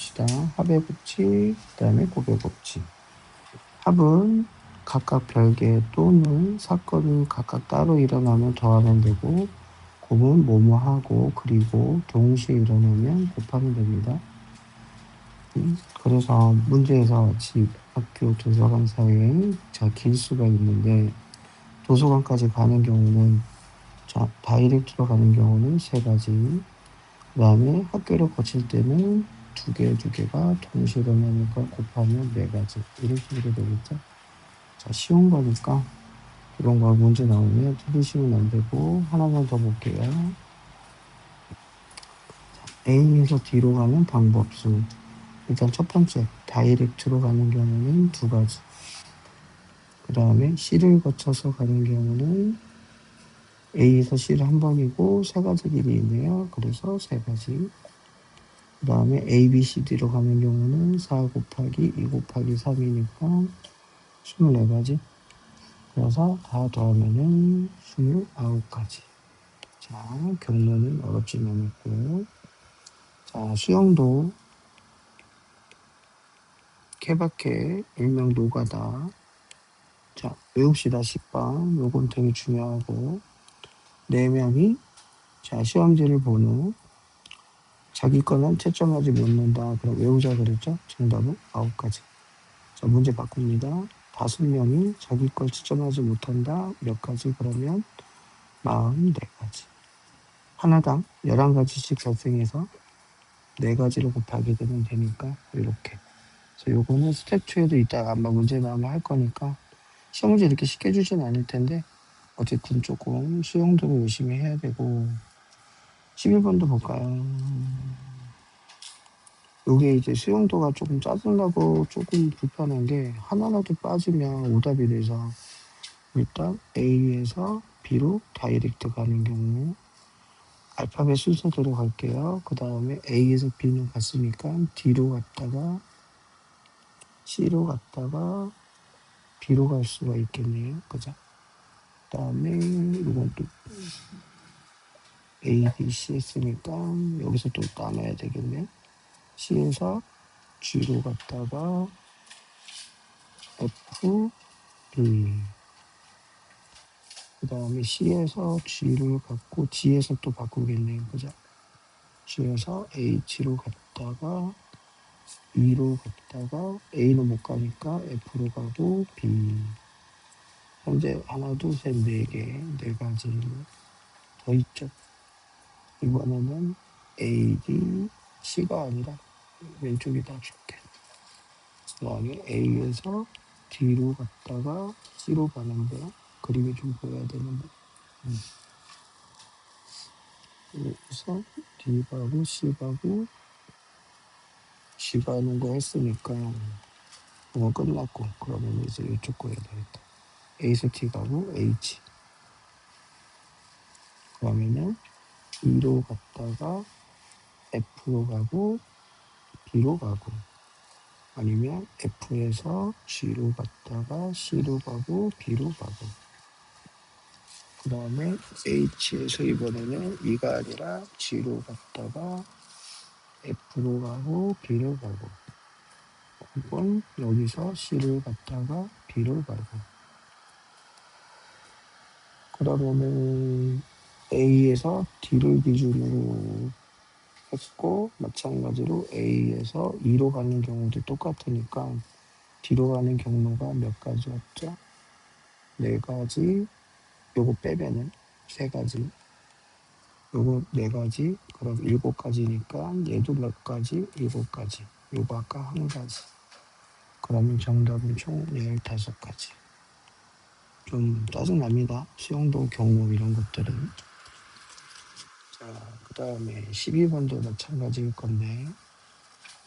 봅시다. 합의 법칙, 그 다음에 곱의 법칙. 합은 각각 별개 또는 사건이 각각 따로 일어나면 더하면 되고, 곱은 뭐뭐하고 그리고 동시에 일어나면 곱하면 됩니다. 그래서 문제에서 집, 학교, 도서관 사이에 길수가 있는데, 도서관까지 가는 경우는 다이렉트로 가는 경우는 3가지, 그 다음에 학교를 거칠 때는 두 개가 동시에 일어나니까 곱하면 4가지, 이런 식으로 되겠죠. 자, 쉬운 거니까 이런 거 문제 나오면 틀리시면 안 되고, 하나만 더 볼게요. A에서 D로 가는 방법수. 일단 첫 번째, 다이렉트로 가는 경우는 2가지. 그 다음에 C를 거쳐서 가는 경우는 A에서 C를 한 번이고 3가지 길이 있네요. 그래서 3가지. 그 다음에 A, B, C, D로 가는 경우는 4 곱하기 2 곱하기 3이니까 24가지. 그래서 다 더하면은 29가지. 자, 경로는 어렵지 않았고. 자, 수영도 케바케, 일명 노가다. 자, 외웁시다. 10번. 요건 되게 중요하고. 4명이 자, 시험지를 본 후 자기 거는 채점하지 못는다. 그럼 외우자 그랬죠? 정답은 9가지. 자, 문제 바꿉니다. 5명이 자기 걸 채점하지 못한다. 몇 가지? 그러면 44가지. 하나당 11가지씩 발생해서 4가지를 곱하게 되면 되니까 이렇게. 그래서 요거는 스텝 2에도 이따가 아마 문제 나오면 할 거니까 시험을 이렇게 쉽게 주진 않을 텐데 어쨌든 조금 수용도를 열심히 해야 되고. 11번도 볼까요? 요게 이제 수용도가 조금 짜증나고 조금 불편한 게 하나라도 빠지면 오답이 돼서 일단 A에서 B로 다이렉트 가는 경우 알파벳 순서대로 갈게요. 그 다음에 A에서 B는 갔으니까 D로 갔다가 C로 갔다가 B로 갈 수가 있겠네요. 그죠? 그 다음에 이건 또 A, B, C 했으니까 여기서 또 나눠야 되겠네. C에서 G로 갔다가 F, B. 그 다음에 C에서 G를 갖고 G에서 또 바꾸겠네요. 그죠? G에서 H로 갔다가 E로 갔다가 A는 못 가니까 F로 가고 B. 현재 하나, 둘, 셋, 4개, 4가지 더 있죠. 이번에는 A, D, C가 아니라 왼쪽에다 줄게. 그 다음에 A에서 D로 갔다가 C로 가는데 그림이 좀 보여야 되는데 여기서 D 가고 C 가고 C 가는 거 했으니까 이거 끝났고 그러면 이제 이쪽 거 해야 되겠다. A에서 T 가고 H 그러면은 E로 갔다가 F로 가고 B로 가고 아니면 F에서 G로 갔다가 C로 가고 B로 가고 그 다음에 H에서 이번에는 E가 아니라 G로 갔다가 F로 가고 B로 가고 혹은 여기서 C를 갔다가 B로 가고 그러면은 A에서 D를 기준으로 했고 마찬가지로 A에서 E로 가는 경우도 똑같으니까 D로 가는 경로가 몇 가지였죠? 4가지. 요거 빼면은 3가지. 요거 4가지. 그럼 7가지니까 얘도 몇 가지? 7가지. 요거 아까 1가지. 그러면 정답은 총 15가지. 좀 짜증납니다. 수영도 경고 이런 것들은. 자, 그 다음에 12번도 마찬가지일 건데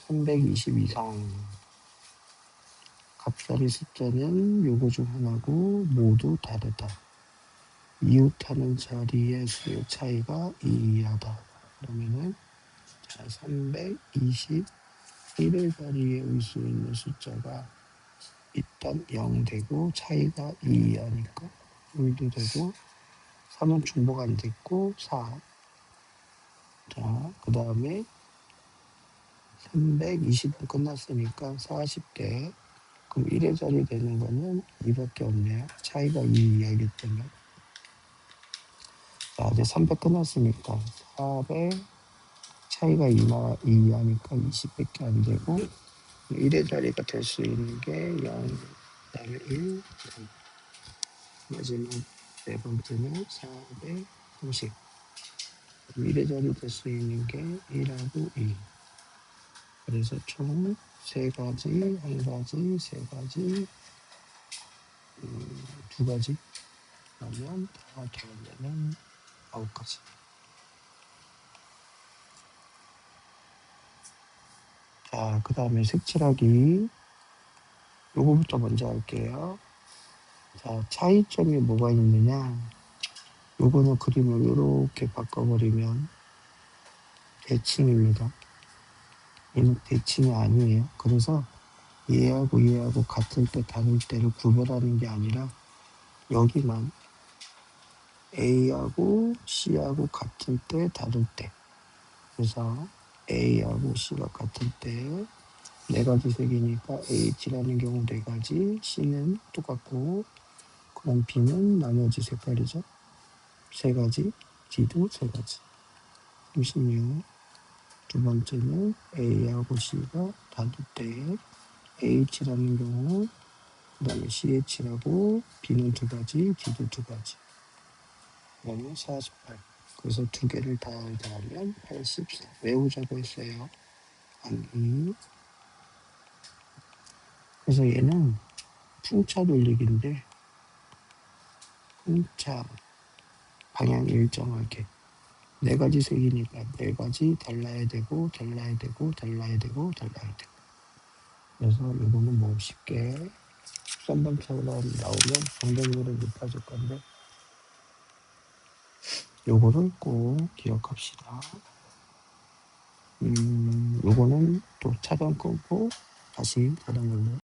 320 이상 값자리 숫자는 요거 중 하나고 모두 다르다. 이웃하는 자리의 수의 차이가 2 이하다. 그러면은 자, 321의 자리에 올 수 있는 숫자가 일단 0 되고 차이가 2 이하니까 1도 되고 3은 중복 안 됐고 4. 자, 그 다음에 320은 끝났으니까 40대. 그럼 1의 자리 되는 거는 2밖에 없네요. 차이가 2 이하이기 때문에. 자, 이제 300 끝났으니까 400 차이가 2 이하니까 20밖에 안 되고 1의 자리가 될 수 있는 게 0, 그다음에 1, 마지막 네 번째는 430. 1의 자리 될 수 있는 게 1하고 2. 그래서 총 3가지, 1가지, 3가지, 2가지. 그러면 다 더하면 9가지. 자, 그 다음에 색칠하기. 요거부터 먼저 할게요. 자, 차이점이 뭐가 있느냐. 요거는 그림을 이렇게 바꿔버리면 대칭입니다. 얘는 대칭이 아니에요. 그래서 얘하고 같을 때 다를 때를 구별하는 게 아니라 여기만 A하고 C하고 같을 때 다를 때. 그래서 A하고 C가 같을 때 4가지 색이니까 H라는 경우 4가지, C는 똑같고 그럼 B는 나머지 색깔이죠. 3가지, D도 3가지. 36. 두 번째는 A하고 C가 다를 때 H라는 경우 그 다음에 CH라고 B는 2가지, D도 2가지. 그러면 48. 그래서 2개를 다 더하면 84. 외우자고 했어요. 아니. 그래서 얘는 풍차 돌리기인데 풍차 방향 일정하게 4가지 색이니까 4가지 달라야 되고 달라야 되고 달라야 되고 달라야 되고. 그래서 이거는 뭐 쉽게 13번처럼 나오면 정정률은 높아질 건데 요거를 꼭 기억합시다. 요거는 또 차단 끊고 다시 다른 걸로